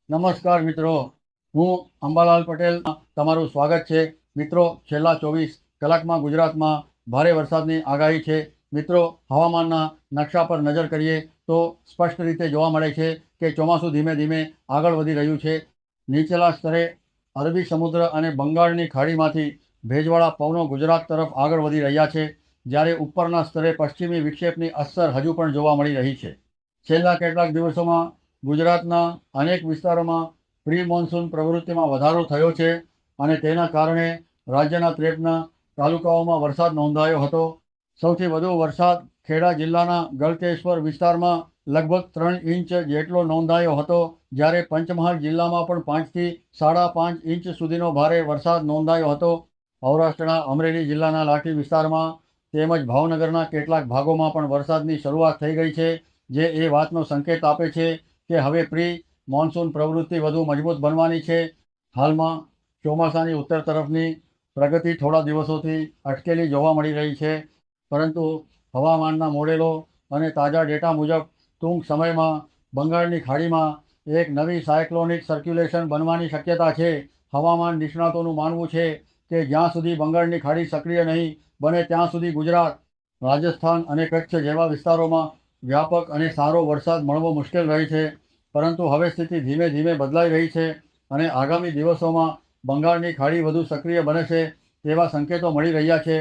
નમસ્કાર મિત્રો, હું અંબાલાલ પટેલ તમારું સ્વાગત છે. મિત્રો, છેલ્લા 24 કલાકમાં ગુજરાતમાં ભારે વરસાદની આગાહી છે. મિત્રો, હવામાનના નકશા પર નજર કરીએ તો સ્પષ્ટ રીતે જોવા મળે છે કે ચોમાસું ધીમે ધીમે આગળ વધી રહ્યું છે. નીચલા સ્તરે અરબી સમુદ્ર અને બંગાળની ખાડીમાંથી ભેજવાળા પવનો ગુજરાત તરફ આગળ વધી રહ્યા છે, જ્યારે ઉપરના સ્તરે પશ્ચિમી વિક્ષેપની અસર હજુ પણ જોવા મળી રહી છે. છેલ્લા કેટલાક દિવસોમાં ગુજરાતના અનેક વિસ્તારોમાં પ્રી મોન્સૂન પ્રવૃત્તિમાં વધારો થયો છે અને તેના કારણે રાજ્યના 53 તાલુકાઓમાં વરસાદ નોંધાયો હતો. સૌથી વધુ વરસાદ ખેડા જિલ્લાના ગળતેશ્વર વિસ્તારમાં લગભગ 3 ઇંચ જેટલો નોંધાયો હતો, જ્યારે પંચમહાલ જિલ્લામાં પણ 5 થી 5.5 ઇંચ સુધીનો ભારે વરસાદ નોંધાયો હતો. સૌરાષ્ટ્રના અમરેલી જિલ્લાના લાઠી વિસ્તારમાં તેમજ ભાવનગરના કેટલાક ભાગોમાં પણ વરસાદની શરૂઆત થઈ ગઈ છે, જે એ વાતનો સંકેત આપે છે કે હવે પ્રી મોન્સૂન પ્રવૃત્તિ વધુ મજબૂત બનવાની છે. હાલમાં ચોમાસાની ઉત્તર તરફની પ્રગતિ થોડા દિવસોથી અટકેલી જોવા મળી રહી છે, પરંતુ હવામાનના મોડેલો અને તાજા ડેટા મુજબ ટૂંક સમયમાં બંગાળની ખાડીમાં એક નવી સાયક્લોનિક સર્ક્યુલેશન બનવાની શક્યતા છે. હવામાન નિષ્ણાતોનું માનવું છે કે જ્યાં સુધી બંગાળની ખાડી સક્રિય નહીં બને ત્યાં સુધી ગુજરાત, રાજસ્થાન અને કચ્છ જેવા વિસ્તારોમાં વ્યાપક અને સારો વરસાદ મળવો મુશ્કેલ રહે છે. પરંતુ હવે સ્થિતિ ધીમે ધીમે બદલાઈ રહી છે અને આગામી દિવસોમાં બંગાળની ખાડી વધુ સક્રિય બને છે તેવા સંકેતો મળી રહ્યા છે.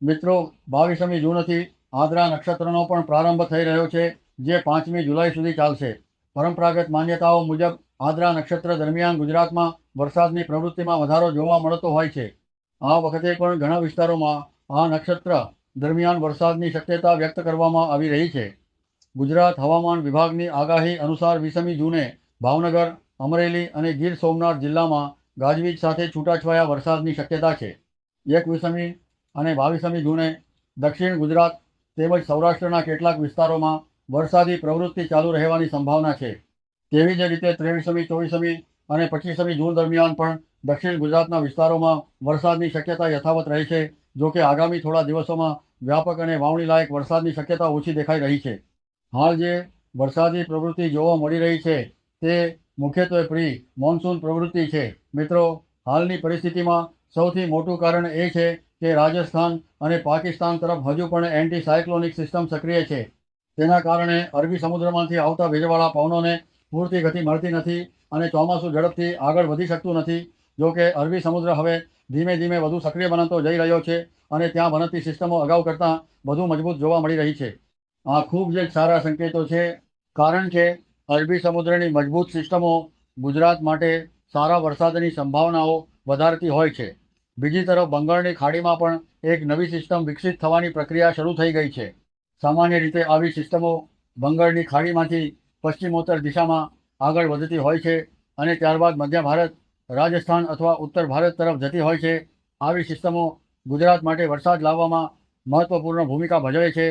મિત્રો, 22મી જૂનથી આદ્રા નક્ષત્રનો પણ પ્રારંભ થઈ રહ્યો છે, જે 5મી જુલાઈ સુધી ચાલશે. પરંપરાગત માન્યતાઓ મુજબ આદ્રા નક્ષત્ર દરમિયાન ગુજરાતમાં વરસાદની પ્રવૃત્તિમાં વધારો જોવા મળતો હોય છે. આ વખતે પણ ઘણા વિસ્તારોમાં આ નક્ષત્ર દરમિયાન વરસાદની શક્યતા વ્યક્ત કરવામાં આવી રહી છે. ગુજરાત હવામાન વિભાગની આગાહી અનુસાર 20મી જૂને ભાવનગર, અમરેલી અને ગીર સોમનાથ જિલ્લામાં ગાજવીજ સાથે છૂટાછવાયા વરસાદની શક્યતા છે. 21મી અને 22મી જૂને દક્ષિણ ગુજરાત તેમજ સૌરાષ્ટ્રના કેટલાક વિસ્તારોમાં વરસાદી પ્રવૃત્તિ ચાલુ રહેવાની સંભાવના છે. તેવી જ રીતે 23મી, 24મી અને 25મી જૂન દરમિયાન પણ દક્ષિણ ગુજરાતના વિસ્તારોમાં વરસાદની શક્યતા યથાવત રહે છે. જો કે આગામી થોડા દિવસોમાં વ્યાપક અને વાવણીલાયક વરસાદની શક્યતા ઓછી દેખાઈ રહી છે. હાલ જે વરસાદી પ્રવૃત્તિ જોવા મળી રહી છે તે મુખ્યત્વે પ્રી મોન્સૂન પ્રવૃત્તિ છે. મિત્રો, હાલની પરિસ્થિતિમાં સૌથી મોટું કારણ એ છે કે રાજસ્થાન અને પાકિસ્તાન તરફ હજુ પણ એન્ટી સાયક્લોનિક સિસ્ટમ સક્રિય છે. તેના કારણે અરબી સમુદ્રમાંથી આવતા ભેજવાળા પવનોને પૂરતી ગતિ મળતી નથી અને ચોમાસું ઝડપથી આગળ વધી શકતું નથી. જો કે અરબી સમુદ્ર હવે ધીમે ધીમે વધુ સક્રિય બનતો જઈ રહ્યો છે અને ત્યાં બનતી સિસ્ટમો અગાઉ કરતાં વધુ મજબૂત જોવા મળી રહી છે. આ ખૂબ જ સારા સંકેતો છે, કારણ કે અરબી સમુદ્રની મજબૂત સિસ્ટમો ગુજરાત માટે સારા વરસાદની સંભાવનાઓ વધારતી હોય છે. બીજી તરફ બંગાળની ખાડીમાં પણ એક નવી સિસ્ટમ વિકસિત થવાની પ્રક્રિયા શરૂ થઈ ગઈ છે. સામાન્ય રીતે આવી સિસ્ટમો બંગાળની ખાડીમાંથી પશ્ચિમોત્તર દિશામાં આગળ વધતી હોય છે અને ત્યારબાદ મધ્ય ભારત, રાજસ્થાન અથવા ઉત્તર ભારત તરફ જતી હોય છે. આવી સિસ્ટમો ગુજરાત માટે વરસાદ લાવવામાં મહત્વપૂર્ણ ભૂમિકા ભજવે છે.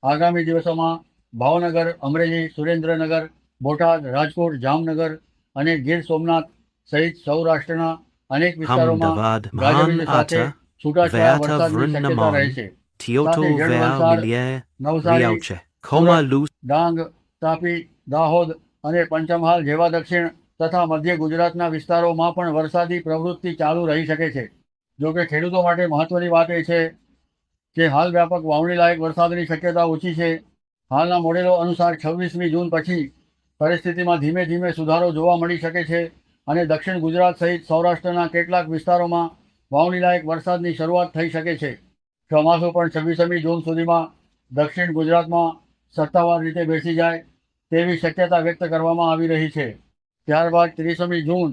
આગામી દિવસોમાં ભાવનગર, અમરેલી, સુરેન્દ્રનગર, બોટાદ, રાજકોટ, જામનગર અને ગીર સોમનાથ સહિત સૌરાષ્ટ્રના અનેક વિસ્તારોમાં Hamdavad ગાજવીજ man સાથે ata છૂટાછવાયા veata વરસાદની શક્યતા રહે vrunamon છે. સાથે tioto જળ vea Valsad, milie Navsari, riauche koma Surat, luz Dang, Tapi, Dahod અને પંચમહાલ જેવા દક્ષિણ તથા મધ્ય ગુજરાતના વિસ્તારોમાં પણ વરસાદી પ્રવૃત્તિ ચાલુ રહી શકે છે. જો કે ખેડૂતો માટે મહત્વની વાત એ છે કે હાલ વ્યાપક વાવણીલાયક વરસાદની શક્યતા ઓછી છે. હાલના મોડેલો અનુસાર 26મી જૂન પછી પરિસ્થિતિમાં ધીમે ધીમે સુધારો જોવા મળી શકે છે અને દક્ષિણ ગુજરાત સહિત સૌરાષ્ટ્રના કેટલાક વિસ્તારોમાં વાવણીલાયક વરસાદની શરૂઆત થઈ શકે છે. ચોમાસું પણ 26મી જૂન સુધીમાં દક્ષિણ ગુજરાતમાં સત્તાવાર રીતે બેસી જાય તેવી શક્યતા વ્યક્ત કરવામાં આવી રહી છે. ત્યારબાદ 30મી જૂન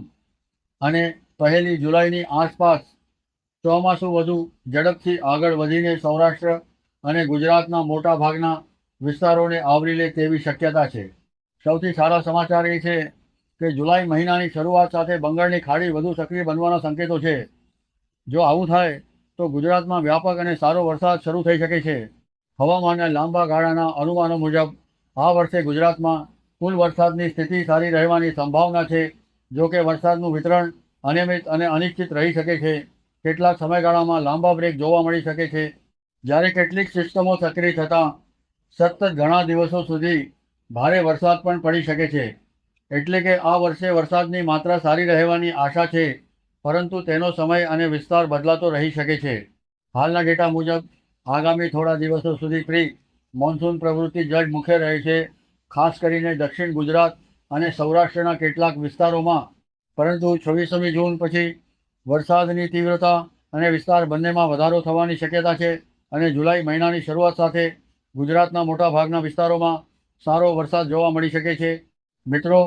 અને 1લી જુલાઈની આસપાસ ચોમાસું વધુ ઝડપથી આગળ વધીને સૌરાષ્ટ્ર અને ગુજરાતના મોટા ભાગના વિસ્તારોને આવરી લે તેવી શક્યતા છે. સૌથી સારા સમાચાર એ છે કે જુલાઈ મહિનાની શરૂઆત સાથે બંગાળની ખાડી વધુ સક્રિય બનવાના સંકેતો છે. જો આવું થાય તો ગુજરાતમાં વ્યાપક અને સારો વરસાદ શરૂ થઈ શકે છે. હવામાનના લાંબા ગાળાના અનુમાનો મુજબ આ વર્ષે ગુજરાતમાં કુલ વરસાદની સ્થિતિ સારી રહેવાની સંભાવના છે. જો કે વરસાદનું વિતરણ અનિયમિત અને અનિશ્ચિત રહી શકે છે. કેટલાક સમયગાળામાં લાંબા બ્રેક જોવા મળી શકે છે, જ્યારે કેટલીક સિસ્ટમો સક્રિય થતાં સતત ઘણા દિવસો સુધી ભારે વરસાદ પણ પડી શકે છે. એટલે કે આ વર્ષે વરસાદની માત્રા સારી રહેવાની આશા છે, પરંતુ તેનો સમય અને વિસ્તાર બદલાતો રહી શકે છે. હાલના ડેટા મુજબ આગામી થોડા દિવસો સુધી પ્રી મોન્સૂન પ્રવૃત્તિ જડમુખે રહે છે, ખાસ કરીને દક્ષિણ ગુજરાત અને સૌરાષ્ટ્રના કેટલાક વિસ્તારોમાં. પરંતુ 26મી જૂન પછી વરસાદની તીવ્રતા અને વિસ્તાર બંનેમાં વધારો થવાની શક્યતા છે અને જુલાઈ મહિનાની શરૂઆત સાથે ગુજરાતના મોટાભાગના વિસ્તારોમાં સારો વરસાદ જોવા મળી શકે છે. મિત્રો,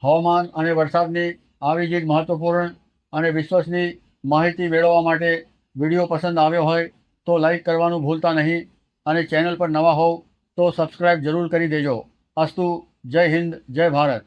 હવામાન અને વરસાદની આવી જ મહત્વપૂર્ણ અને વિશ્વસનીય માહિતી મેળવવા માટે વિડીયો પસંદ આવ્યો હોય તો લાઈક કરવાનું ભૂલતા નહીં અને ચેનલ પર નવા હોવ તો સબસ્ક્રાઈબ જરૂર કરી દેજો. અસ્તુ. જય હિન્દ, જય ભારત.